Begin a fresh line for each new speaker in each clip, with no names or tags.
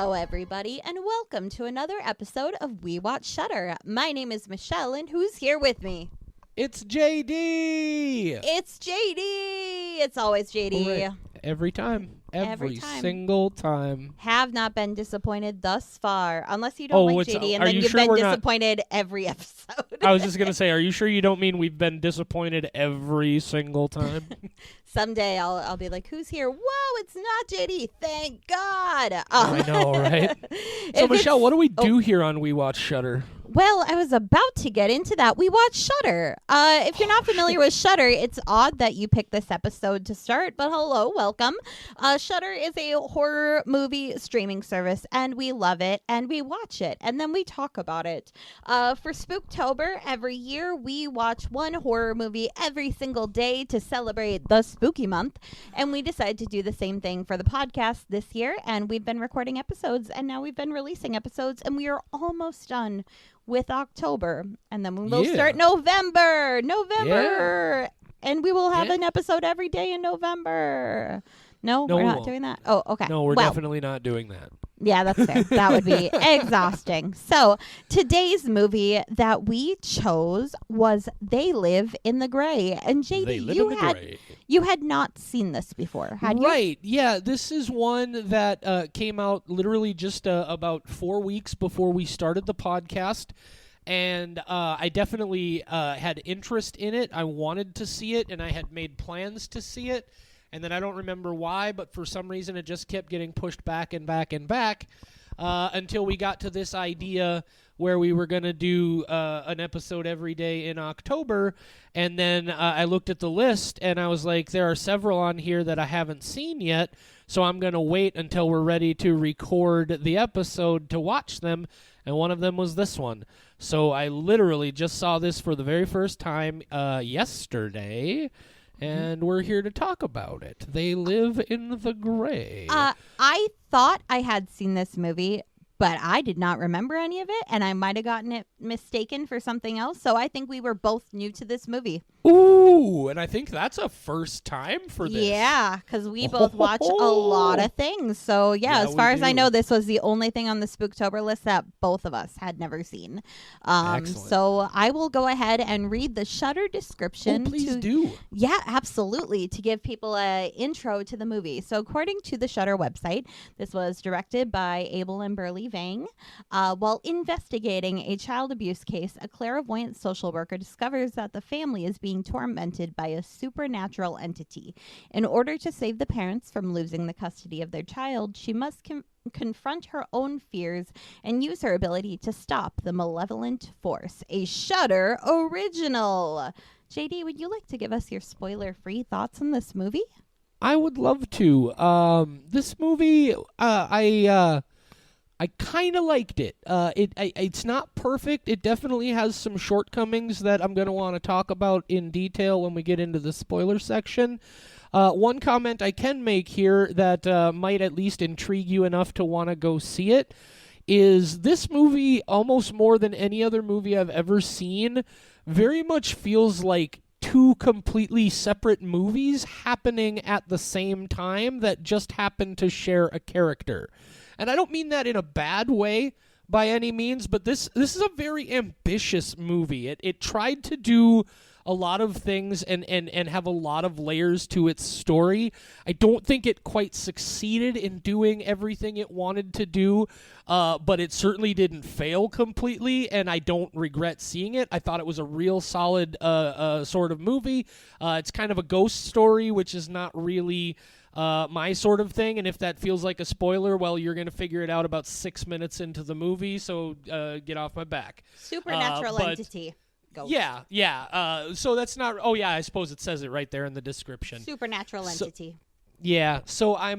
Hello, everybody, and welcome to another episode of We Watch Shudder. My name is Michelle, and who's here with me?
It's JD!
It's JD! It's always JD.
Right. Every time. Every single time.
Have not been disappointed thus far, unless you don't like JD, and then you've been disappointed every episode.
I was just going to say, are you sure you don't mean we've been disappointed every single time?
Someday I'll be like, who's here? Whoa, it's not JD. Thank God.
I know, right? So, Michelle, what do we do here on We Watch Shudder?
Well, I was about to get into that. We watch Shudder. If you're not familiar with Shudder, it's odd that you picked this episode to start, but hello, welcome. Shudder is a horror movie streaming service, and we love it, and we watch it, and then we talk about it. For Spooktober, every year, we watch one horror movie every single day to celebrate the spooky month, and we decided to do the same thing for the podcast this year, and we've been recording episodes, and now we've been releasing episodes, and we are almost done with October, and then we'll start November, and we will have an episode every day in November. No, we're not doing that. Oh, okay.
No, we're definitely not doing that.
Yeah, that's fair. That would be exhausting. So today's movie that we chose was They Live in the Gray. And JD, you had not seen this before, had you?
Right. Yeah, this is one that came out literally just about 4 weeks before we started the podcast. And I definitely had interest in it. I wanted to see it, and I had made plans to see it. And then I don't remember why, but for some reason it just kept getting pushed back and back and back until we got to this idea where we were going to do an episode every day in October. And then I looked at the list, and I was like, there are several on here that I haven't seen yet, so I'm going to wait until we're ready to record the episode to watch them. And one of them was this one. So I literally just saw this for the very first time yesterday. And we're here to talk about it. They Live in the Gray.
I thought I had seen this movie, but I did not remember any of it, and I might have gotten it mistaken for something else. So I think we were both new to this movie.
Ooh, and I think that's a first time for this.
Yeah, because we both watch a lot of things. So, as far as I know, this was the only thing on the Spooktober list that both of us had never seen.
Excellent.
So I will go ahead and read the Shudder description.
Oh, please do.
Yeah, absolutely, to give people an intro to the movie. So according to the Shudder website, this was directed by Abel and Burley Vang. While investigating a child abuse case, a clairvoyant social worker discovers that the family is being tormented by a supernatural entity. In order to save the parents from losing the custody of their child, she must confront her own fears and use her ability to stop the malevolent force. A Shudder original. JD, would you like to give us your spoiler-free thoughts on this movie?
I would love to. This movie, I kind of liked it. It's not perfect. It definitely has some shortcomings that I'm going to want to talk about in detail when we get into the spoiler section. One comment I can make here that might at least intrigue you enough to want to go see it is this movie, almost more than any other movie I've ever seen, very much feels like two completely separate movies happening at the same time that just happen to share a character. And I don't mean that in a bad way by any means, but this is a very ambitious movie. It tried to do a lot of things and have a lot of layers to its story. I don't think it quite succeeded in doing everything it wanted to do, but it certainly didn't fail completely, and I don't regret seeing it. I thought it was a real solid sort of movie. It's kind of a ghost story, which is not really my sort of thing, and if that feels like a spoiler, well, you're going to figure it out about 6 minutes into the movie, so get off my back.
Supernatural entity. Ghost.
Yeah. So that's not... Oh, yeah, I suppose it says it right there in the description.
Supernatural entity.
Yeah, so I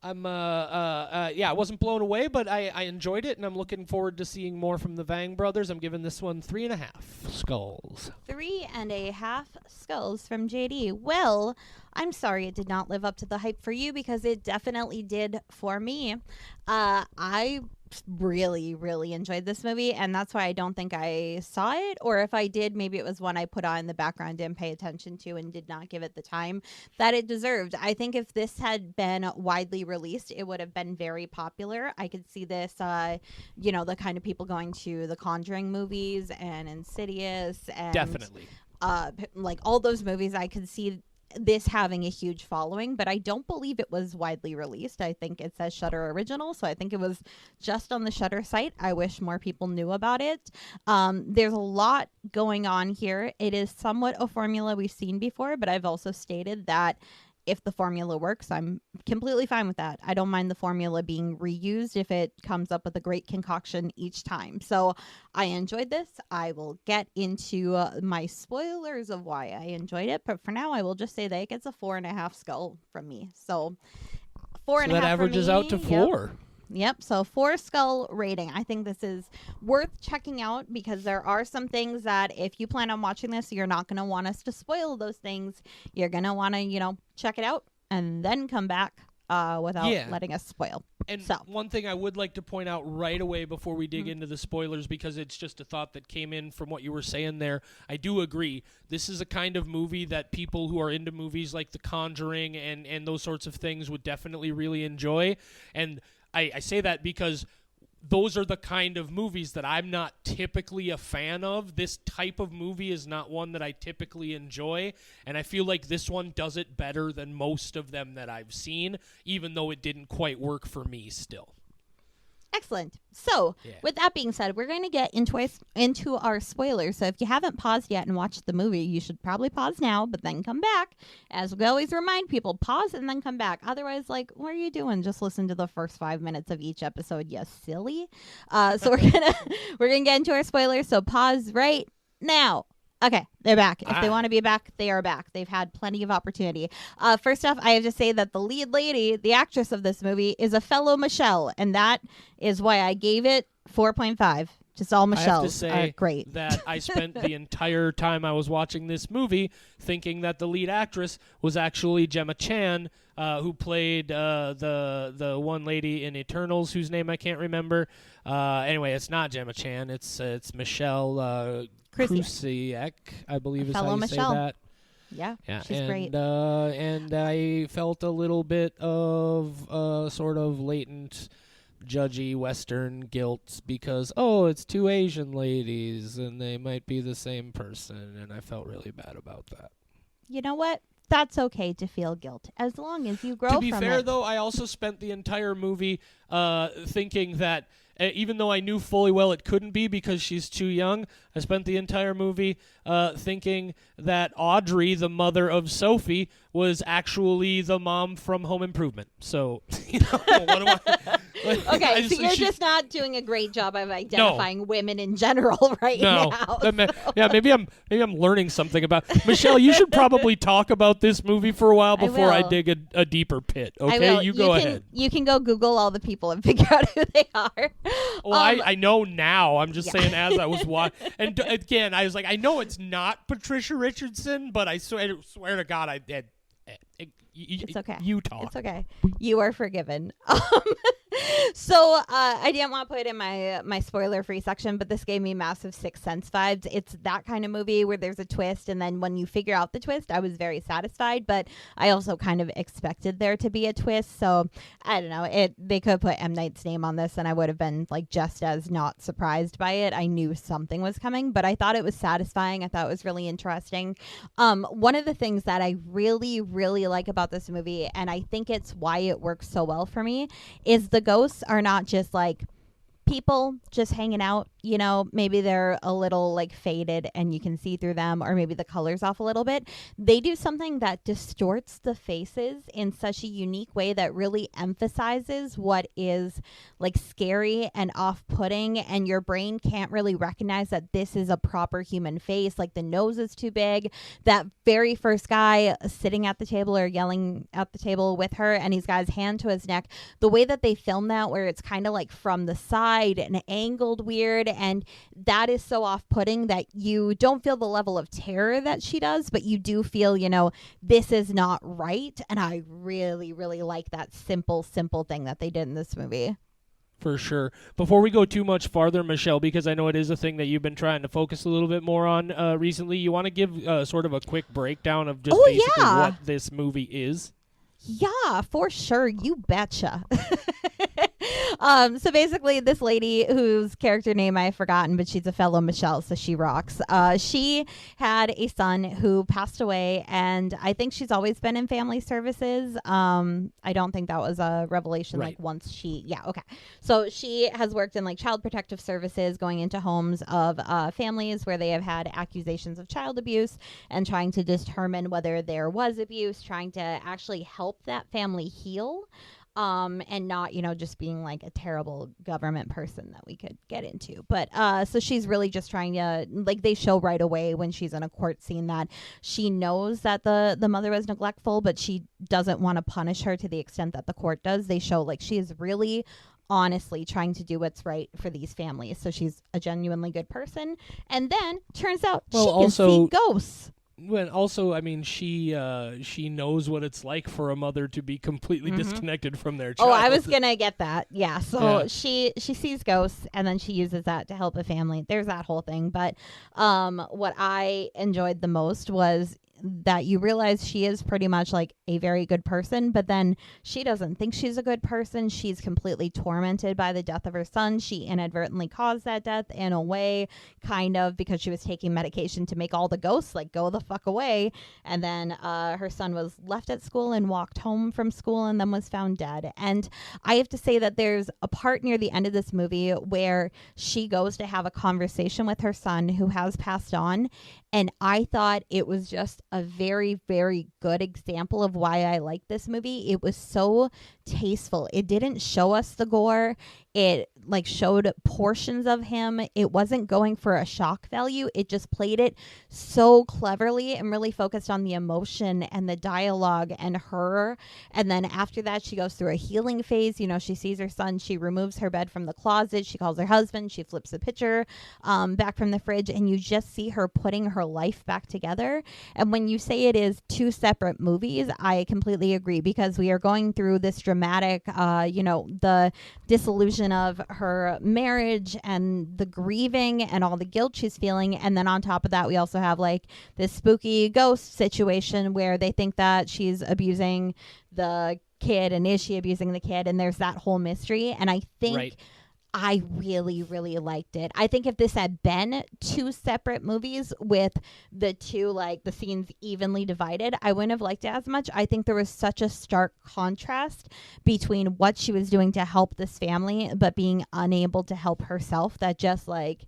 wasn't blown away, but I enjoyed it, and I'm looking forward to seeing more from the Vang brothers. I'm giving this one 3.5 skulls.
3.5 skulls from JD. Well, I'm sorry it did not live up to the hype for you, because it definitely did for me. I really, really enjoyed this movie, and that's why I don't think I saw it. Or if I did, maybe it was one I put on in the background, didn't pay attention to, and did not give it the time that it deserved. I think if this had been widely released, it would have been very popular. I could see this, the kind of people going to the Conjuring movies and Insidious and
Definitely.
like all those movies. I could see this having a huge following, but I don't believe it was widely released. I think it says Shudder Original, so I think it was just on the Shudder site. I wish more people knew about it. There's a lot going on here. It is somewhat a formula we've seen before, but I've also stated that if the formula works, I'm completely fine with that. I don't mind the formula being reused if it comes up with a great concoction each time. So I enjoyed this. I will get into my spoilers of why I enjoyed it, but for now I will just say that it gets a 4.5 skull from me. So 4.5.
So that averages out to 4.
Yep. So 4 skull rating. I think this is worth checking out, because there are some things that if you plan on watching this, you're not going to want us to spoil those things. You're going to want to, check it out and then come back without letting us spoil.
And one thing I would like to point out right away before we dig into the spoilers, because it's just a thought that came in from what you were saying there. I do agree. This is a kind of movie that people who are into movies like The Conjuring and those sorts of things would definitely really enjoy. And I say that because those are the kind of movies that I'm not typically a fan of. This type of movie is not one that I typically enjoy, and I feel like this one does it better than most of them that I've seen, even though it didn't quite work for me still.
Excellent. So, with that being said, we're going to get into our spoilers. So, if you haven't paused yet and watched the movie, you should probably pause now, but then come back. As we always remind people, pause and then come back. Otherwise, what are you doing? Just listen to the first 5 minutes of each episode, you silly. So, we're gonna get into our spoilers. So, pause right now. Okay, they're back. If they want to be back, they are back. They've had plenty of opportunity. First off, I have to say that the lead lady, the actress of this movie, is a fellow Michelle, and that is why I gave it 4.5. Just all Michelles are great.
That I spent the entire time I was watching this movie thinking that the lead actress was actually Gemma Chan, who played the one lady in Eternals, whose name I can't remember. Anyway, it's not Gemma Chan. It's Michelle Krusiek, I believe is how you
Michelle.
say that.
Yeah, she's great.
And I felt a little bit of sort of latent judgy Western guilt because, it's 2 Asian ladies and they might be the same person, and I felt really bad about that.
You know what? That's okay to feel guilt as long as you grow from it.
To be fair, though, I also spent the entire movie thinking that even though I knew fully well it couldn't be because she's too young, I spent the entire movie thinking that Audrey, the mother of Sophie, was actually the mom from Home Improvement. So, what do I...
Okay, so you're just not doing a great job of identifying women in general now.
Yeah, maybe I'm learning something about... Michelle, you should probably talk about this movie for a while before I dig a deeper pit, okay? You go ahead.
You can go Google all the people and figure out who they are.
Well, I know now. I'm just saying as I was watching. And again, I was like, I know it's not Patricia Richardson, but I swear to God, I did.
It's okay.
You talk.
It's okay. You are forgiven. So I didn't want to put it in my spoiler-free section, but this gave me massive Sixth Sense vibes. It's that kind of movie where there's a twist, and then when you figure out the twist, I was very satisfied, but I also kind of expected there to be a twist. So I don't know. They could put M. Night's name on this, and I would have been just as not surprised by it. I knew something was coming, but I thought it was satisfying. I thought it was really interesting. One of the things that I really, really like about this movie, and I think it's why it works so well for me, is the ghosts are not just people just hanging out, maybe they're a little faded and you can see through them, or maybe the color's off a little bit. They do something that distorts the faces in such a unique way that really emphasizes what is scary and off-putting, and your brain can't really recognize that this is a proper human face. The nose is too big. That very first guy sitting at the table or yelling at the table with her, and he's got his hand to his neck, the way that they film that, where it's kind of from the side wide and angled weird, and that is so off-putting that you don't feel the level of terror that she does, but you do feel, this is not right. And I really, really like that simple thing that they did in this movie.
For sure. Before we go too much farther, Michelle, because I know it is a thing that you've been trying to focus a little bit more on recently, you want to give sort of a quick breakdown of just basically what this movie is?
Yeah, for sure. You betcha. So basically, this lady whose character name I've forgotten, but she's a fellow Michelle, so she rocks. She had a son who passed away, and I think she's always been in family services. I don't think that was a revelation.
Right.
Like once okay. So she has worked in like child protective services, going into homes of families where they have had accusations of child abuse, and trying to determine whether there was abuse, trying to actually help that family heal. And not, just being like a terrible government person that we could get into. But so she's really just trying to, like, they show right away when she's in a court scene that she knows that the mother was neglectful, but she doesn't want to punish her to the extent that the court does. They show like she is really honestly trying to do what's right for these families. So she's a genuinely good person. And then turns out she can see ghosts.
Well, also, I mean, she knows what it's like for a mother to be completely disconnected from their child.
Oh, I was gonna get that. Yeah. So she sees ghosts, and then she uses that to help a family. There's that whole thing. But what I enjoyed the most was that you realize she is pretty much like a very good person, but then she doesn't think she's a good person. She's completely tormented by the death of her son. She inadvertently caused that death in a way, kind of, because she was taking medication to make all the ghosts like go the fuck away. And then her son was left at school and walked home from school and then was found dead. And I have to say that there's a part near the end of this movie where she goes to have a conversation with her son who has passed on. And I thought it was just a very, very good example of why I like this movie. It was so tasteful. It didn't show us the gore. It like showed portions of him. It wasn't going for a shock value. It just played it so cleverly and really focused on the emotion and the dialogue and her. And then after that, she goes through a healing phase. She sees her son. She removes her bed from the closet. She calls her husband. She flips the picture back from the fridge. And you just see her putting her life back together. And when you say it is two separate movies, I completely agree, because we are going through this dramatic, the disillusion of her marriage and the grieving and all the guilt she's feeling. And then on top of that, we also have like this spooky ghost situation where they think that she's abusing the kid, and is she abusing the kid? And there's that whole mystery. And I think I really, really liked it. I think if this had been two separate movies with the two, like, the scenes evenly divided, I wouldn't have liked it as much. I think there was such a stark contrast between what she was doing to help this family, but being unable to help herself, that just, like,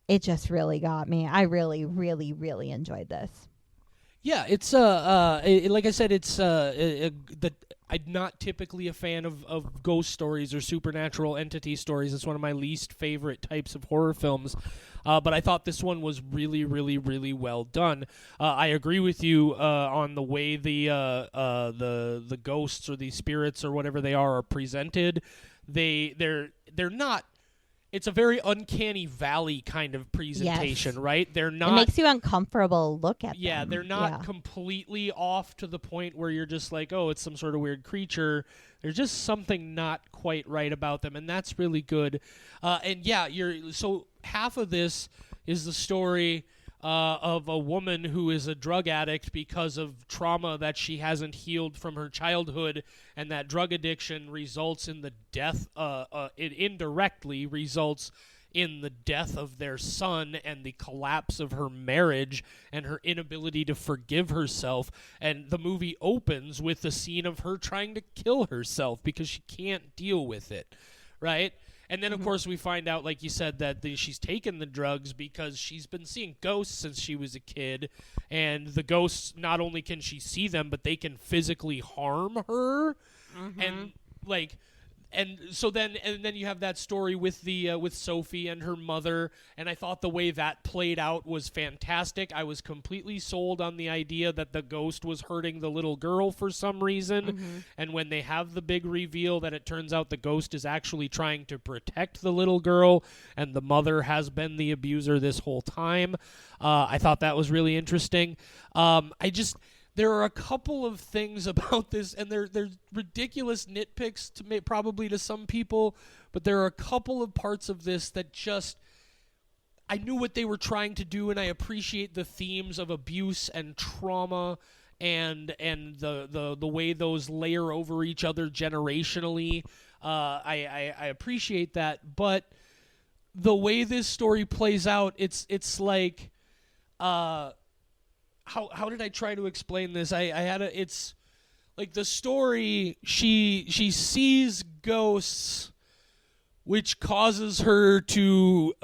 it just really got me. I really, really, really enjoyed this.
Yeah, it's like I said, it's I'm not typically a fan of ghost stories or supernatural entity stories. It's one of my least favorite types of horror films. But I thought this one was really, really, really well done. I agree with you on the way the ghosts or the spirits or whatever they are presented. They're not. It's a very uncanny valley kind of presentation, right? They're not.
It makes you uncomfortable look at them.
Yeah, they're not completely off to the point where you're just like, oh, it's some sort of weird creature. There's just something not quite right about them, and that's really good. So half of this is the story of a woman who is a drug addict because of trauma that she hasn't healed from her childhood, and that drug addiction results in the death, it indirectly results in the death of their son and the collapse of her marriage and her inability to forgive herself. And the movie opens with the scene of her trying to kill herself because she can't deal with it, right? And then, of course, we find out, like you said, that she's taken the drugs because she's been seeing ghosts since she was a kid. And the ghosts, not only can she see them, but they can physically harm her. And, like, and then you have that story with the with Sophie and her mother, and I thought the way that played out was fantastic. I was completely sold on the idea that the ghost was hurting the little girl for some reason, and when they have the big reveal that it turns out the ghost is actually trying to protect the little girl, and the mother has been the abuser this whole time, I thought that was really interesting. There are a couple of things about this, and they're ridiculous nitpicks probably to some people, but there are a couple of parts of this that just, I knew what they were trying to do, and I appreciate the themes of abuse and trauma and the way those layer over each other generationally. I appreciate that, but the way this story plays out, it's like, How did I try to explain this? It's like the story, she sees ghosts, which causes her to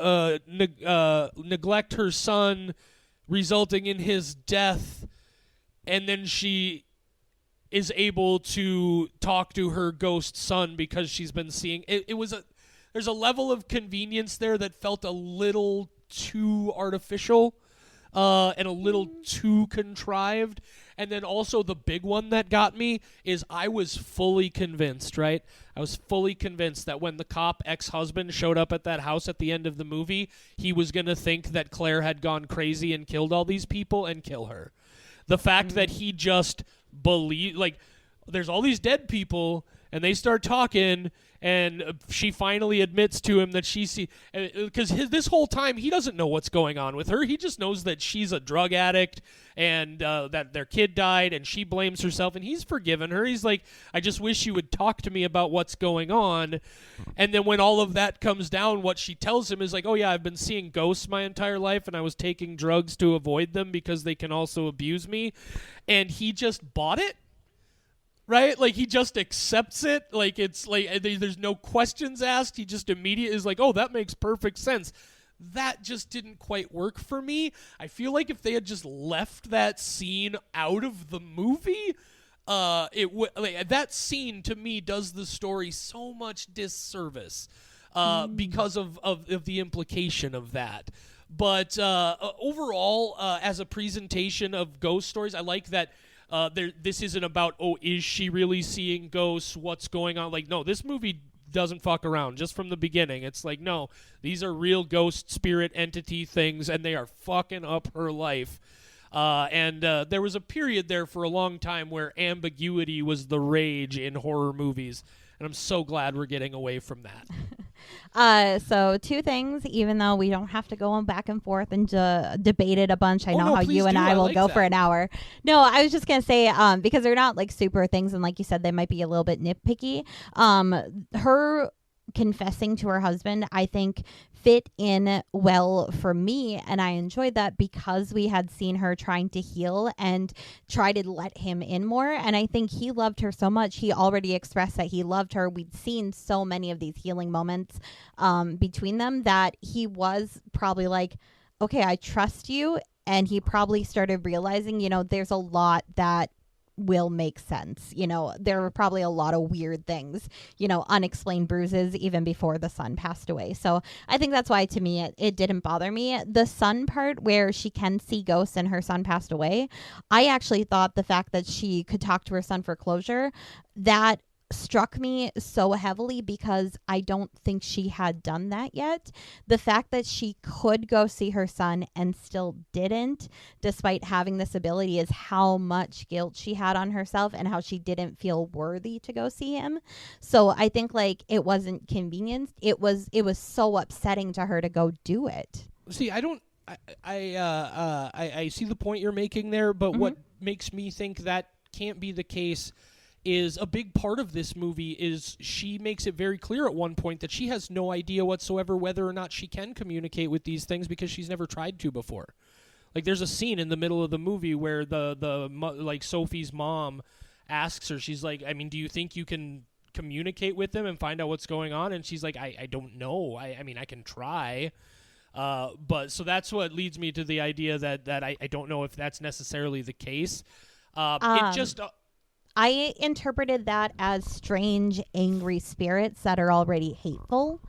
neglect her son, resulting in his death, and then she is able to talk to her ghost son because she's been seeing it. There's a level of convenience there that felt a little too artificial. And a little too contrived. And then also the big one that got me is I was fully convinced, right? I was fully convinced that when the cop ex-husband showed up at that house at the end of the movie, he was going to think that Claire had gone crazy and killed all these people and kill her. The fact that he just believed, like, there's all these dead people, and they start talking, and she finally admits to him that she see, because this whole time he doesn't know what's going on with her. He just knows that she's a drug addict and that their kid died, and she blames herself, and he's forgiven her. He's like, I just wish you would talk to me about what's going on. And then when all of that comes down, what she tells him is like, oh yeah, I've been seeing ghosts my entire life, and I was taking drugs to avoid them because they can also abuse me. And he just bought it. Right? Like, he just accepts it. Like, it's like there's no questions asked. He just immediately is like, oh, that makes perfect sense. That just didn't quite work for me. I feel like if they had just left that scene out of the movie, that scene to me does the story so much disservice because of the implication of that. But overall, as a presentation of ghost stories, I like that. This isn't about, oh, is she really seeing ghosts? What's going on? Like, no, this movie doesn't fuck around just from the beginning. It's like, no, these are real ghost spirit entity things, and they are fucking up her life. And there was a period there for a long time where ambiguity was the rage in horror movies, and I'm so glad we're getting away from that.
So two things, even though we don't have to go on back and forth and debate it a bunch. I know how you and I will go for an hour. No, I was just going to say, because they're not like super things. And like you said, they might be a little bit nitpicky. Her confessing to her husband, I think, fit in well for me, and I enjoyed that because we had seen her trying to heal and try to let him in more, and I think he loved her so much. He already expressed that he loved her. We'd seen so many of these healing moments between them that he was probably like, okay, I trust you, and he probably started realizing, there's a lot that will make sense. There were probably a lot of weird things, unexplained bruises even before the son passed away. So I think that's why, to me, it didn't bother me. The son part where she can see ghosts and her son passed away, I actually thought the fact that she could talk to her son for closure, that struck me so heavily because I don't think she had done that yet. The fact that she could go see her son and still didn't, despite having this ability, is how much guilt she had on herself and how she didn't feel worthy to go see him. So I think like it wasn't convenience. It was so upsetting to her to go do it.
See, I see the point you're making there, but what makes me think that can't be the case is a big part of this movie is she makes it very clear at one point that she has no idea whatsoever whether or not she can communicate with these things because she's never tried to before. Like, there's a scene in the middle of the movie where like Sophie's mom asks her, she's like, I mean, do you think you can communicate with them and find out what's going on? And she's like, I don't know. I mean, I can try. But so that's what leads me to the idea that I don't know if that's necessarily the case. It just...
I interpreted that as strange, angry spirits that are already hateful.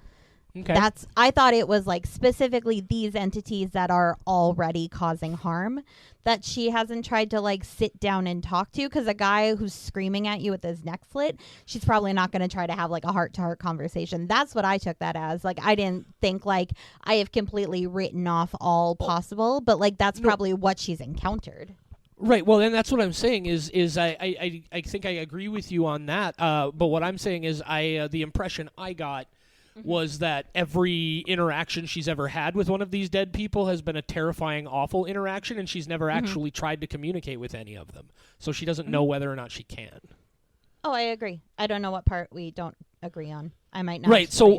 Okay.
I thought it was like specifically these entities that are already causing harm that she hasn't tried to like sit down and talk to, because a guy who's screaming at you with his neck slit, she's probably not going to try to have like a heart-to-heart conversation. That's what I took that as. Like, I didn't think like I have completely written off all possible, but like that's probably what she's encountered.
Right. Well, and that's what I'm saying is I think I agree with you on that. But what I'm saying is the impression I got was that every interaction she's ever had with one of these dead people has been a terrifying, awful interaction, and she's never actually tried to communicate with any of them. So she doesn't know whether or not she can.
Oh, I agree. I don't know what part we don't agree on. I might not.
Right. So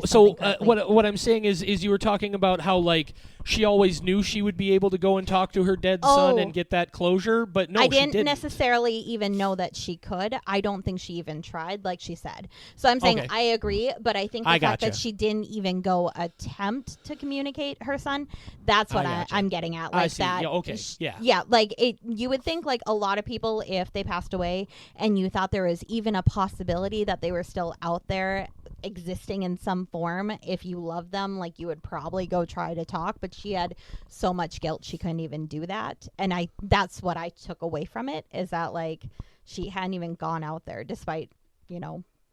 what I'm saying is you were talking about how like she always knew she would be able to go and talk to her dead son and get that closure, but no,
I
she
didn't necessarily even know that she could. I don't think she even tried, like she said. So I'm saying I agree, but I think the fact that she didn't even go attempt to communicate her son, that's what I'm getting at. Like
I see.
that.
Yeah, okay.
Yeah, like you would think like a lot of people, if they passed away and you thought there was even a possibility that they were still out there existing in some form, if you love them, like you would probably go try to talk, but she had so much guilt she couldn't even do that. And that's what I took away from it, is that like she hadn't even gone out there despite,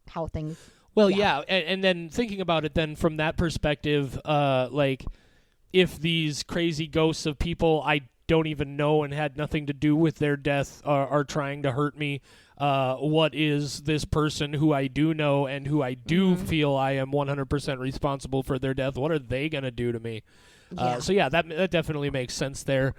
how things
and then thinking about it then from that perspective, like if these crazy ghosts of people I don't even know and had nothing to do with their death are trying to hurt me, what is this person who I do know and who I do feel I am 100% responsible for their death? What are they going to do to me? That definitely makes sense there.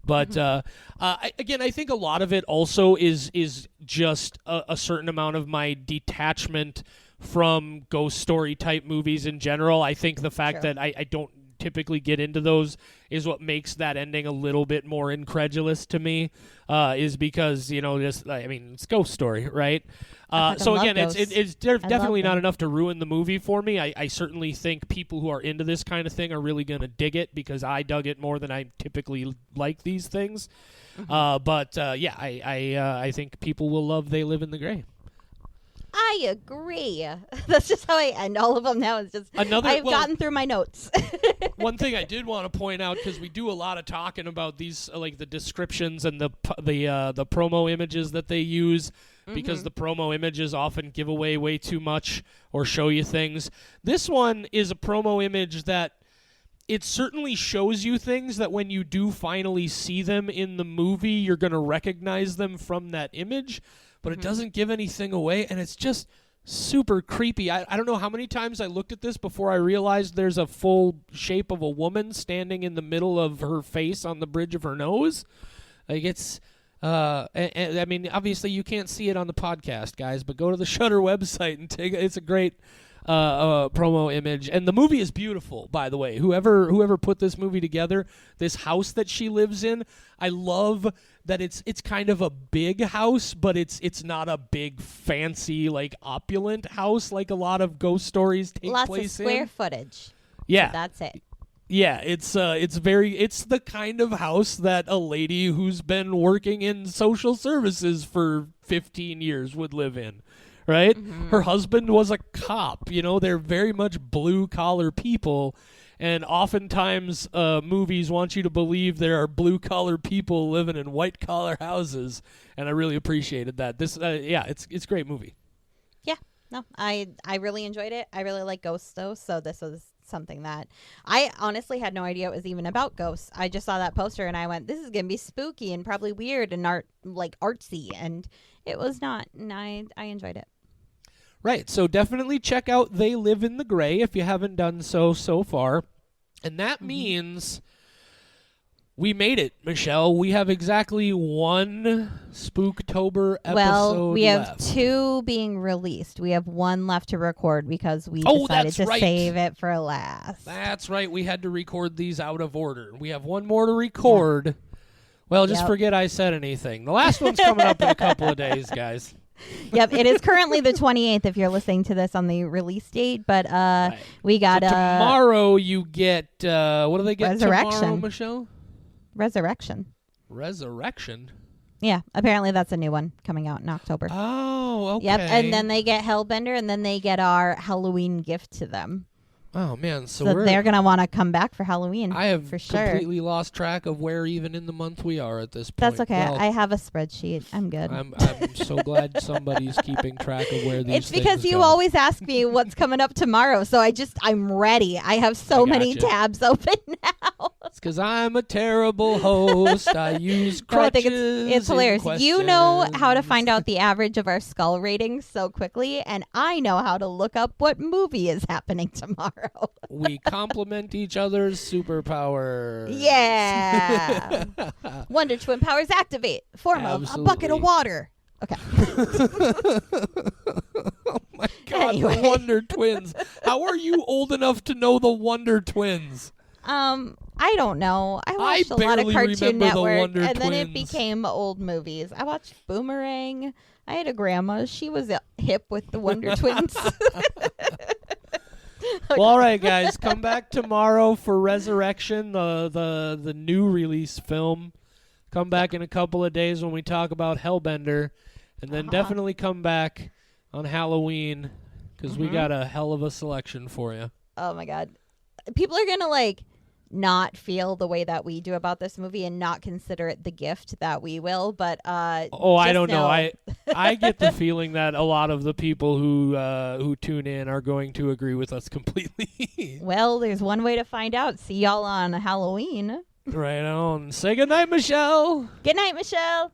But I think a lot of it also is just a certain amount of my detachment from ghost story type movies in general. I think the fact that I don't typically get into those is what makes that ending a little bit more incredulous to me, is because it's Ghost Story, right? So again, it's definitely not enough to ruin the movie for me. I certainly think people who are into this kind of thing are really going to dig it, because I dug it more than I typically like these things. I think people will love They Live in the Gray.
I agree. That's just how I end all of them now. It's just I've gotten through my notes.
One thing I did want to point out, because we do a lot of talking about these, like the descriptions and the promo images that they use, because the promo images often give away way too much or show you things. This one is a promo image that it certainly shows you things that when you do finally see them in the movie, you're going to recognize them from that image. But it doesn't give anything away, and it's just super creepy. I don't know how many times I looked at this before I realized there's a full shape of a woman standing in the middle of her face on the bridge of her nose. Like, it's... I mean, obviously you can't see it on the podcast, guys, but go to the Shudder website and take it. It's a great promo image. And the movie is beautiful, by the way. Whoever put this movie together, this house that she lives in, I love that it's kind of a big house, but it's not a big fancy like opulent house like a lot of ghost stories take
place in.
Lots
of square footage.
Yeah.
So that's it.
Yeah, it's the kind of house that a lady who's been working in social services for 15 years would live in, right? Her husband was a cop. They're very much blue-collar people, and oftentimes movies want you to believe there are blue-collar people living in white-collar houses, and I really appreciated that. This, it's a great movie.
Yeah, no, I really enjoyed it. I really like ghosts, though, so this was something that I honestly had no idea it was even about ghosts. I just saw that poster and I went, this is gonna be spooky and probably weird and artsy, and it was not, and I enjoyed it.
Right, so definitely check out They Live in the Gray if you haven't done so far. And that means we made it, Michelle. We have exactly one Spooktober episode
Well, we have
left.
2 being released. We have 1 left to record because we decided to save it for last.
That's right. We had to record these out of order. We have 1 more to record. Yeah. Well, just forget I said anything. The last one's coming up in a couple of days, guys.
Yep, it is currently the 28th if you're listening to this on the release date, but right. We got...
So tomorrow you get... what do they get
Resurrection.
Tomorrow, Michelle?
Resurrection.
Resurrection?
Yeah, apparently that's a new one coming out in October.
Oh, okay.
Yep, and then they get Hellbender, and then they get our Halloween gift to them.
Oh man, so
they're gonna want to come back for Halloween.
I have
for sure.
completely lost track of where even in the month we are at this point.
That's okay.
Well,
I have a spreadsheet. I'm good.
I'm so glad somebody's keeping track of where these.
It's because
things
you
go.
always ask me what's coming up tomorrow, so I'm ready. I have so many tabs open now.
It's because I'm a terrible host. I use crutches.
No, I think it's hilarious. You know how to find out the average of our skull ratings so quickly, and I know how to look up what movie is happening tomorrow.
We complement each other's superpowers.
Yeah. Wonder Twin powers activate. Form of a bucket of water. Okay.
Oh my God,
Anyway.
the Wonder Twins. How are you old enough to know the Wonder Twins?
I don't know. I watched a lot of
barely
Cartoon
remember the
Network,
Wonder
and then it
Twins.
became old movies. I watched Boomerang. I had a grandma. She was hip with the Wonder Twins.
Well, all right, guys, come back tomorrow for Resurrection, the new release film. Come back in a couple of days when we talk about Hellbender, and then definitely come back on Halloween because we got a hell of a selection for you.
Oh my God. People are gonna not feel the way that we do about this movie and not consider it the gift that we will, but
I don't know. I get the feeling that a lot of the people who tune in are going to agree with us completely.
Well, there's one way to find out. See y'all on Halloween.
Right on. Say goodnight, Michelle.
Good night, Michelle.